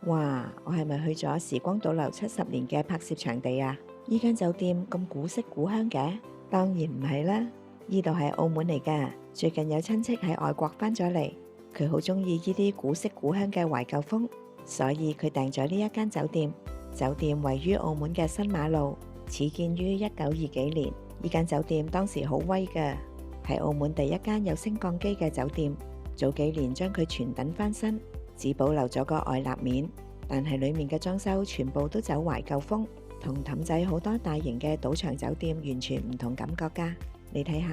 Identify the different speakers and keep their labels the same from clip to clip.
Speaker 1: 哇！我係咪去咗時光倒流70年嘅拍攝場地啊？依間酒店咁古色古香嘅？當然唔係啦，呢度係澳門嚟㗎。最近有親戚喺外國返咗嚟，佢好鍾意呢啲古色古香嘅懷舊風，所以佢訂咗呢一間酒店。酒店位於澳門嘅新馬路，始建於1920幾年。呢間酒店當時好威㗎，係澳門第一間有升降機嘅酒店。早幾年將佢全等翻新，只保留咗個外立面，但係裡面嘅裝修全部都走懷舊風，同氹仔好多大型嘅賭場酒店完全唔同感覺㗎。你睇下，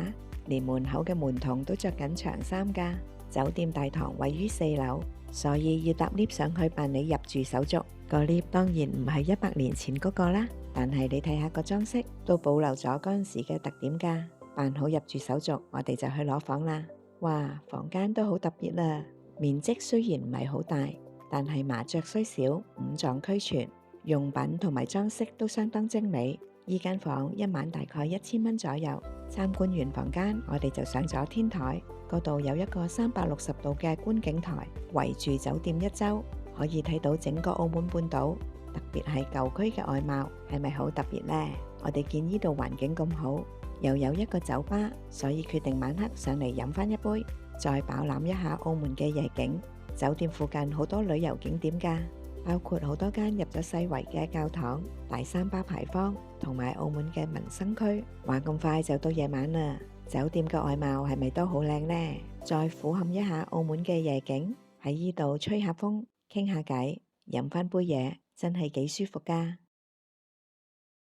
Speaker 1: 連門口嘅門童都着緊長衫㗎。酒店大堂位於4樓，所以要搭 lift 上去辦理入住手續。個 lift 當然唔係100年前嗰個啦，但係你睇下個裝飾都保留咗嗰陣時嘅特點㗎。辦好入住手續，我哋就去攞房啦。哇，房間都好特別啦，面積雖然唔係好大，但係麻雀雖小，五臟俱全，用品同埋裝飾都相當精美。依間房一晚大概1000蚊左右。參觀完房間，我哋就上咗天台，嗰度有一個360度嘅觀景台，圍住酒店一周，可以睇到整個澳門半島，特別係舊區嘅外貌，係咪好特別呢？我哋見呢度環境咁好，又有一個酒吧，所以決定晚黑上嚟飲返一杯，再飽覽一下澳門嘅夜景。酒店附近好多旅遊景點㗎，包括好多間入咗世遺嘅教堂、大三巴牌坊同埋澳門嘅民生區。話咁快就到夜晚啦，酒店嘅外貌係咪都好靚呢？再俯瞰一下澳門嘅夜景，喺呢度吹下風、傾下偈、飲返杯嘢，真係幾舒服㗎。